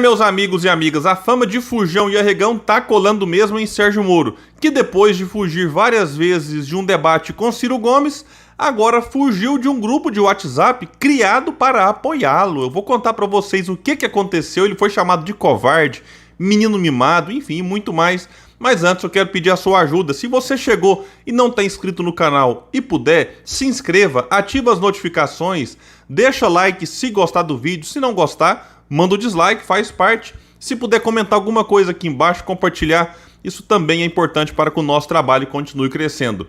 Meus amigos e amigas, a fama de fujão e arregão tá colando mesmo em Sérgio Moro, que depois de fugir várias vezes de um debate com Ciro Gomes, agora fugiu de um grupo de WhatsApp criado para apoiá-lo. Eu vou contar pra vocês o que aconteceu. Ele foi chamado de covarde, menino mimado, enfim, muito mais. Mas antes eu quero pedir a sua ajuda. Se você chegou e não está inscrito no canal e puder, se inscreva, ativa as notificações, deixa like se gostar do vídeo. Se não gostar, manda o dislike, faz parte. Se puder comentar alguma coisa aqui embaixo, compartilhar, isso também é importante para que o nosso trabalho continue crescendo.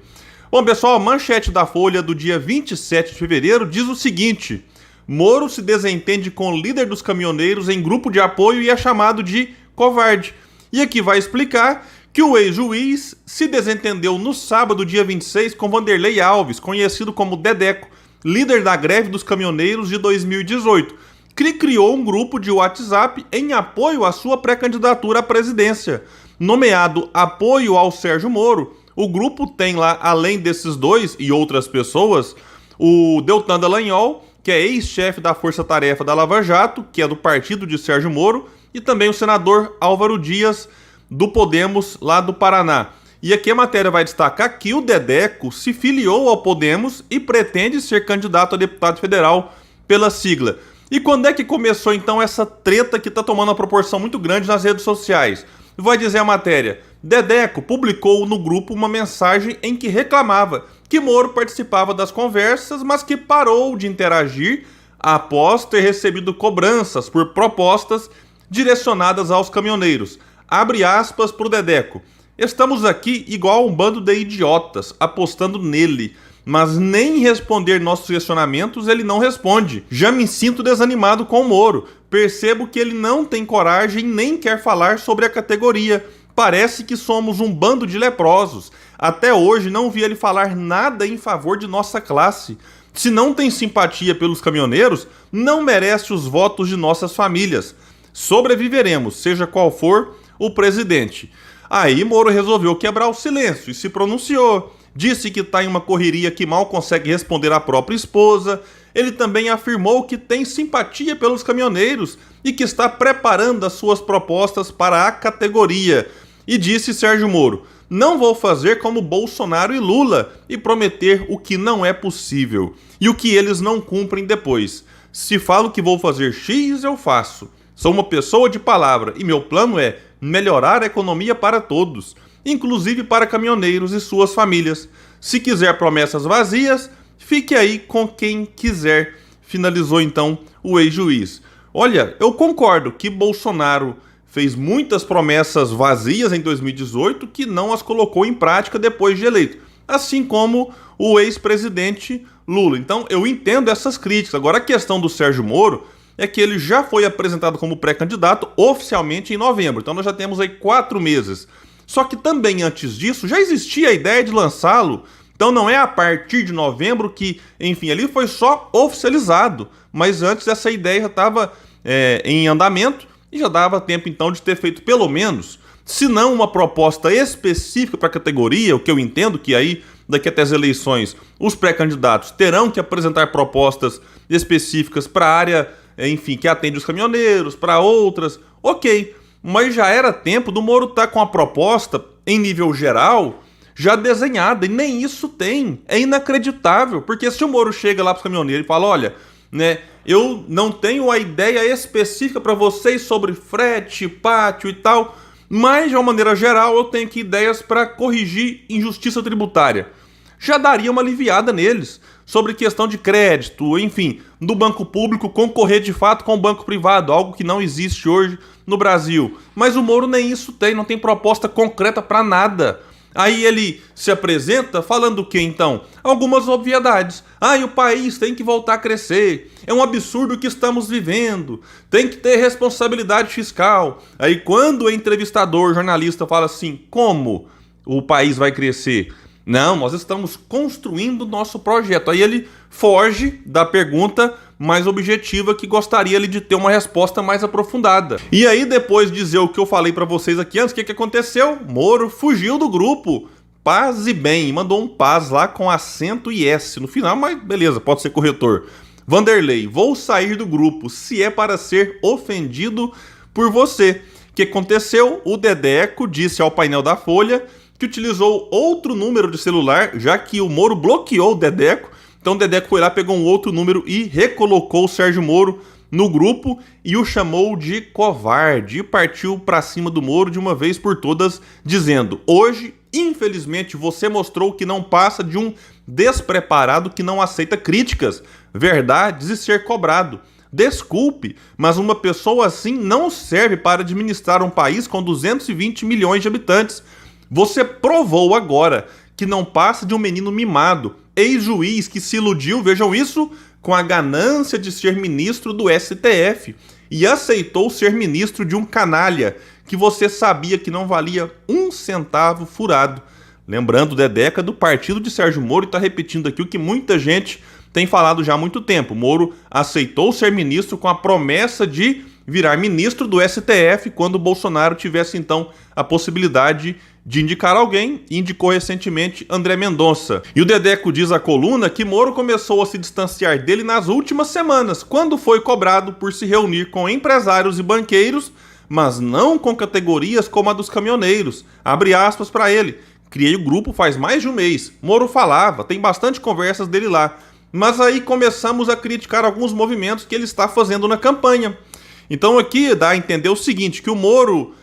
Bom, pessoal, a manchete da Folha do dia 27 de fevereiro diz o seguinte: Moro se desentende com o líder dos caminhoneiros em grupo de apoio e é chamado de covarde. E aqui vai explicar que o ex-juiz se desentendeu no sábado, dia 26, com Vanderlei Alves, conhecido como Dedeco, líder da greve dos caminhoneiros de 2018, que criou um grupo de WhatsApp em apoio à sua pré-candidatura à presidência. Nomeado Apoio ao Sérgio Moro, o grupo tem lá, além desses dois e outras pessoas, o Deltan Dallagnol, que é ex-chefe da Força Tarefa da Lava Jato, que é do partido de Sérgio Moro, e também o senador Álvaro Dias, do Podemos, lá do Paraná. E aqui a matéria vai destacar que o Dedeco se filiou ao Podemos e pretende ser candidato a deputado federal pela sigla. E quando é que começou então essa treta que está tomando uma proporção muito grande nas redes sociais? Vai dizer a matéria: Dedeco publicou no grupo uma mensagem em que reclamava que Moro participava das conversas, mas que parou de interagir após ter recebido cobranças por propostas direcionadas aos caminhoneiros. Abre aspas para o Dedeco: estamos aqui igual um bando de idiotas, apostando nele, mas nem responder nossos questionamentos ele não responde. Já me sinto desanimado com o Moro, percebo que ele não tem coragem nem quer falar sobre a categoria. Parece que somos um bando de leprosos. Até hoje não vi ele falar nada em favor de nossa classe. Se não tem simpatia pelos caminhoneiros, não merece os votos de nossas famílias. Sobreviveremos, seja qual for o presidente. Aí Moro resolveu quebrar o silêncio e se pronunciou. Disse que está em uma correria que mal consegue responder à própria esposa. Ele também afirmou que tem simpatia pelos caminhoneiros e que está preparando as suas propostas para a categoria. E disse Sérgio Moro: não vou fazer como Bolsonaro e Lula e prometer o que não é possível e o que eles não cumprem depois. Se falo que vou fazer X, eu faço. Sou uma pessoa de palavra e meu plano é melhorar a economia para todos, inclusive para caminhoneiros e suas famílias. Se quiser promessas vazias, fique aí com quem quiser, finalizou então o ex-juiz. Olha, eu concordo que Bolsonaro fez muitas promessas vazias em 2018 que não as colocou em prática depois de eleito, assim como o ex-presidente Lula. Então eu entendo essas críticas. Agora a questão do Sérgio Moro é que ele já foi apresentado como pré-candidato oficialmente em novembro, então nós já temos aí 4 meses. Só que também antes disso já existia a ideia de lançá-lo, então não é a partir de novembro que, enfim, ali foi só oficializado, mas antes essa ideia já estava em andamento e já dava tempo então de ter feito pelo menos, se não uma proposta específica para a categoria, o que eu entendo que aí daqui até as eleições os pré-candidatos terão que apresentar propostas específicas para a área, enfim, que atende os caminhoneiros, para outras, ok, mas já era tempo do Moro estar com a proposta em nível geral já desenhada, e nem isso tem. É inacreditável, porque se o Moro chega lá para os caminhoneiros e fala: olha, né, eu não tenho a ideia específica para vocês sobre frete, pátio e tal, mas de uma maneira geral eu tenho aqui ideias para corrigir injustiça tributária. Já daria uma aliviada neles sobre questão de crédito, enfim, do banco público concorrer de fato com o banco privado, algo que não existe hoje no Brasil. Mas o Moro nem isso tem, não tem proposta concreta para nada. Aí ele se apresenta falando o que então? Algumas obviedades. O país tem que voltar a crescer, é um absurdo o que estamos vivendo, tem que ter responsabilidade fiscal. Aí quando o entrevistador, jornalista, fala assim: como o país vai crescer? Não, nós estamos construindo o nosso projeto. Aí ele foge da pergunta mais objetiva que gostaria ele de ter uma resposta mais aprofundada. E aí depois de dizer o que eu falei pra vocês aqui antes, o que aconteceu? Moro fugiu do grupo. Paz e bem, mandou um paz lá com acento e S no final, mas beleza, pode ser corretor. Vanderlei: vou sair do grupo, se é para ser ofendido por você. O que aconteceu? O Dedeco disse ao painel da Folha que utilizou outro número de celular, já que o Moro bloqueou o Dedeco. Então o Dedeco foi lá, pegou um outro número e recolocou o Sérgio Moro no grupo e o chamou de covarde e partiu para cima do Moro de uma vez por todas, dizendo: hoje, infelizmente, você mostrou que não passa de um despreparado que não aceita críticas, verdades e ser cobrado. Desculpe, mas uma pessoa assim não serve para administrar um país com 220 milhões de habitantes. Você provou agora que não passa de um menino mimado, ex-juiz que se iludiu, vejam isso, com a ganância de ser ministro do STF e aceitou ser ministro de um canalha que você sabia que não valia um centavo furado. Lembrando, Dedeca do partido de Sérgio Moro, e está repetindo aqui o que muita gente tem falado já há muito tempo. Moro aceitou ser ministro com a promessa de virar ministro do STF quando o Bolsonaro tivesse então a possibilidade de indicar alguém, e indicou recentemente André Mendonça. E o Dedeco diz à coluna que Moro começou a se distanciar dele nas últimas semanas, quando foi cobrado por se reunir com empresários e banqueiros, mas não com categorias como a dos caminhoneiros. Abre aspas para ele: criei o grupo faz mais de um mês. Moro falava, tem bastante conversas dele lá. Mas aí começamos a criticar alguns movimentos que ele está fazendo na campanha. Então aqui dá a entender o seguinte, que o Moro,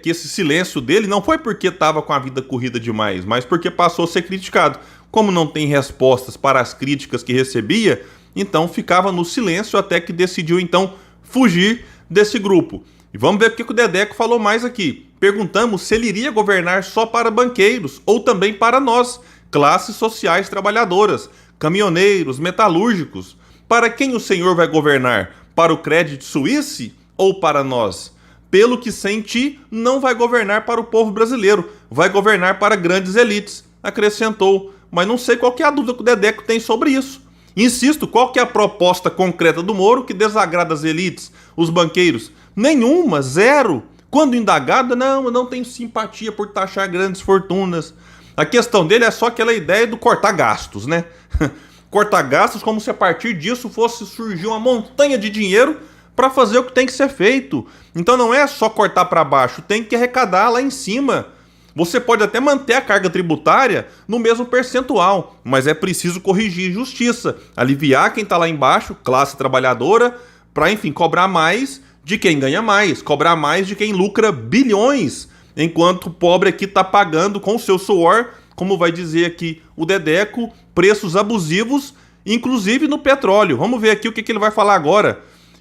que esse silêncio dele não foi porque estava com a vida corrida demais, mas porque passou a ser criticado. Como não tem respostas para as críticas que recebia, então ficava no silêncio até que decidiu então fugir desse grupo. E vamos ver o que o Dedeco falou mais aqui. Perguntamos se ele iria governar só para banqueiros ou também para nós, classes sociais trabalhadoras, caminhoneiros, metalúrgicos. Para quem o senhor vai governar? Para o Credit Suisse ou para nós? Pelo que senti, não vai governar para o povo brasileiro, vai governar para grandes elites, acrescentou. Mas não sei qual que é a dúvida que o Dedeco tem sobre isso. Insisto, qual que é a proposta concreta do Moro que desagrada as elites, os banqueiros? Nenhuma, zero. Quando indagado, não, eu não tenho simpatia por taxar grandes fortunas. A questão dele é só aquela ideia do cortar gastos, né? Cortar gastos como se a partir disso fosse surgir uma montanha de dinheiro para fazer o que tem que ser feito. Então não é só cortar para baixo, tem que arrecadar lá em cima. Você pode até manter a carga tributária no mesmo percentual, mas é preciso corrigir justiça, aliviar quem está lá embaixo, classe trabalhadora, para, enfim, cobrar mais de quem ganha mais, cobrar mais de quem lucra bilhões, enquanto o pobre aqui está pagando com o seu suor, como vai dizer aqui o Dedeco, preços abusivos, inclusive no petróleo. Vamos ver aqui o que ele vai falar agora.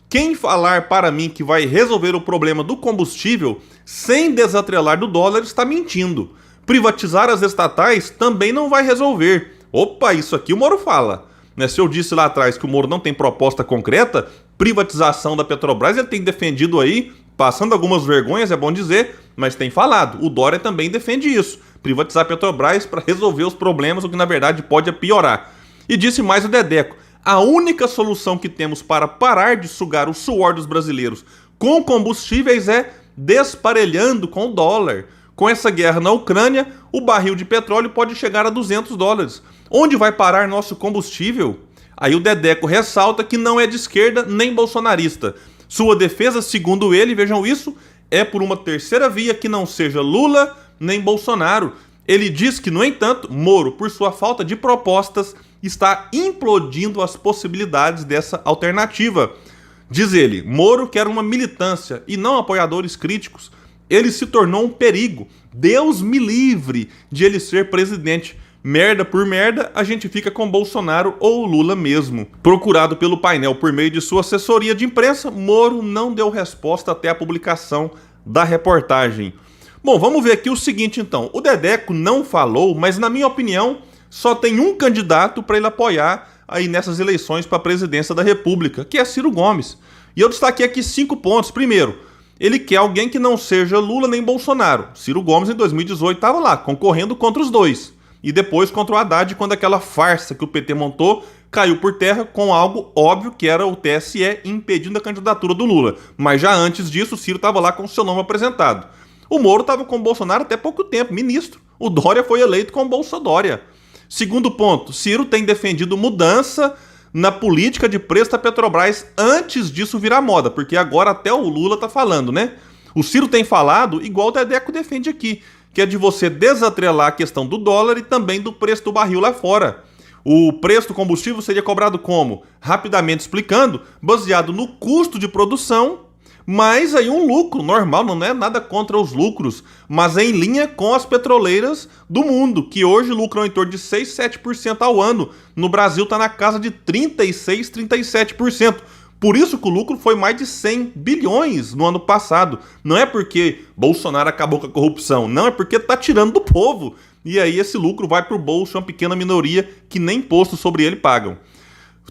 Quem falar para mim que vai resolver o problema do combustível sem desatrelar do dólar está mentindo. Privatizar as estatais também não vai resolver. Opa, isso aqui o Moro fala. Né? Se eu disse lá atrás que o Moro não tem proposta concreta, privatização da Petrobras ele tem defendido aí, passando algumas vergonhas, é bom dizer, mas tem falado. O Dória também defende isso. Privatizar a Petrobras para resolver os problemas, o que na verdade pode piorar. E disse mais o Dedeco: a única solução que temos para parar de sugar o suor dos brasileiros com combustíveis é desparelhando com o dólar. Com essa guerra na Ucrânia, o barril de petróleo pode chegar a $200. Onde vai parar nosso combustível? Aí o Dedeco ressalta que não é de esquerda nem bolsonarista. Sua defesa, segundo ele, vejam isso, é por uma terceira via que não seja Lula nem Bolsonaro. Ele diz que, no entanto, Moro, por sua falta de propostas, está implodindo as possibilidades dessa alternativa. Diz ele, Moro quer uma militância e não apoiadores críticos. Ele se tornou um perigo. Deus me livre de ele ser presidente. Merda por merda, a gente fica com Bolsonaro ou Lula mesmo. Procurado pelo painel por meio de sua assessoria de imprensa, Moro não deu resposta até a publicação da reportagem. Bom, vamos ver aqui o seguinte então. O Dedeco não falou, mas na minha opinião, só tem um candidato para ele apoiar aí nessas eleições para a presidência da República, que é Ciro Gomes. E eu destaquei aqui 5 pontos. Primeiro, ele quer alguém que não seja Lula nem Bolsonaro. Ciro Gomes em 2018 estava lá, concorrendo contra os dois. E depois contra o Haddad, quando aquela farsa que o PT montou caiu por terra com algo óbvio que era o TSE impedindo a candidatura do Lula. Mas já antes disso, o Ciro estava lá com o seu nome apresentado. O Moro estava com o Bolsonaro até pouco tempo, ministro. O Dória foi eleito com o Bolsodória. Segundo ponto, Ciro tem defendido mudança na política de preço da Petrobras antes disso virar moda, porque agora até o Lula tá falando, né? O Ciro tem falado, igual o Dedeco defende aqui, que é de você desatrelar a questão do dólar e também do preço do barril lá fora. O preço do combustível seria cobrado como? Rapidamente explicando, baseado no custo de produção, mas aí um lucro normal, não é nada contra os lucros, mas é em linha com as petroleiras do mundo, que hoje lucram em torno de 6, 7% ao ano. No Brasil está na casa de 36, 37%. Por isso que o lucro foi mais de 100 bilhões no ano passado. Não é porque Bolsonaro acabou com a corrupção, não, é porque está tirando do povo. E aí esse lucro vai para o bolso de uma pequena minoria que nem imposto sobre ele pagam.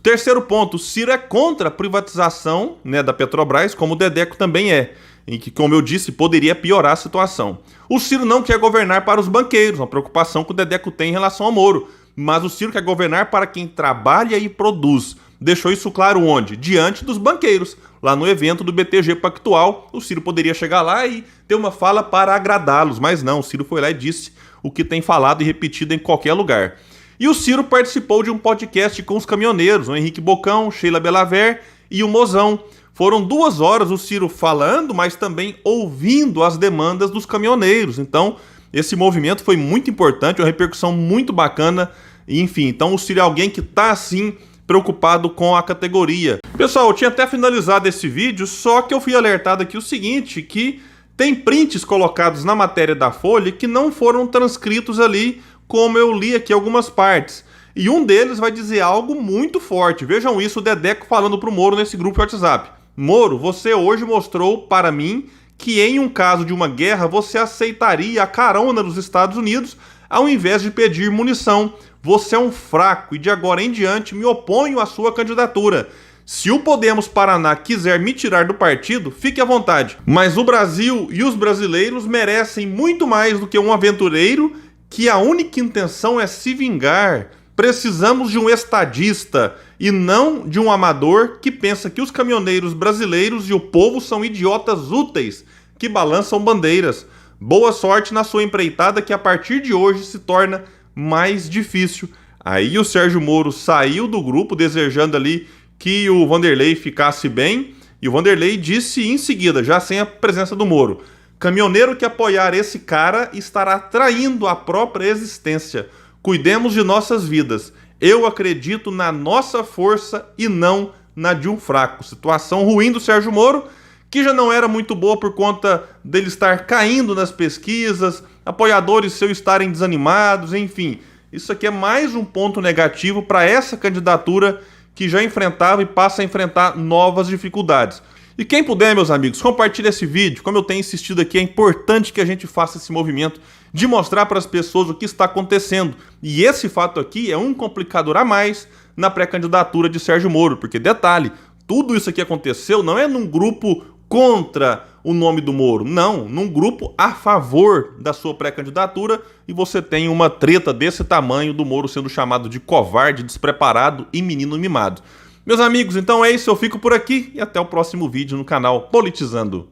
Terceiro ponto, o Ciro é contra a privatização, né, da Petrobras, como o Dedeco também é, em que, como eu disse, poderia piorar a situação. O Ciro não quer governar para os banqueiros, uma preocupação que o Dedeco tem em relação ao Moro, mas o Ciro quer governar para quem trabalha e produz. Deixou isso claro onde? Diante dos banqueiros. Lá no evento do BTG Pactual, o Ciro poderia chegar lá e ter uma fala para agradá-los, mas não, o Ciro foi lá e disse o que tem falado e repetido em qualquer lugar. E o Ciro participou de um podcast com os caminhoneiros, o Henrique Bocão, Sheila Belaver e o Mozão. Foram 2 horas o Ciro falando, mas também ouvindo as demandas dos caminhoneiros. Então, esse movimento foi muito importante, uma repercussão muito bacana. Enfim, então o Ciro é alguém que está, assim, preocupado com a categoria. Pessoal, eu tinha até finalizado esse vídeo, só que eu fui alertado aqui o seguinte, que tem prints colocados na matéria da Folha que não foram transcritos ali, como eu li aqui algumas partes. E um deles vai dizer algo muito forte. Vejam isso, o Dedeco falando pro Moro nesse grupo de WhatsApp. Moro, você hoje mostrou para mim que em um caso de uma guerra você aceitaria a carona dos Estados Unidos ao invés de pedir munição. Você é um fraco e de agora em diante me oponho à sua candidatura. Se o Podemos Paraná quiser me tirar do partido, fique à vontade. Mas o Brasil e os brasileiros merecem muito mais do que um aventureiro que a única intenção é se vingar. Precisamos de um estadista e não de um amador que pensa que os caminhoneiros brasileiros e o povo são idiotas úteis que balançam bandeiras. Boa sorte na sua empreitada que a partir de hoje se torna mais difícil. Aí o Sérgio Moro saiu do grupo desejando ali que o Vanderlei ficasse bem e o Vanderlei disse em seguida, já sem a presença do Moro: caminhoneiro que apoiar esse cara estará traindo a própria existência. Cuidemos de nossas vidas. Eu acredito na nossa força e não na de um fraco. Situação ruim do Sérgio Moro, que já não era muito boa por conta dele estar caindo nas pesquisas, apoiadores seus estarem desanimados, enfim. Isso aqui é mais um ponto negativo para essa candidatura que já enfrentava e passa a enfrentar novas dificuldades. E quem puder, meus amigos, compartilhe esse vídeo. Como eu tenho insistido aqui, é importante que a gente faça esse movimento de mostrar para as pessoas o que está acontecendo. E esse fato aqui é um complicador a mais na pré-candidatura de Sérgio Moro, porque, detalhe, tudo isso aqui aconteceu não é num grupo contra o nome do Moro, não, num grupo a favor da sua pré-candidatura, e você tem uma treta desse tamanho do Moro sendo chamado de covarde, despreparado e menino mimado. Meus amigos, então é isso, eu fico por aqui e até o próximo vídeo no canal Politizando.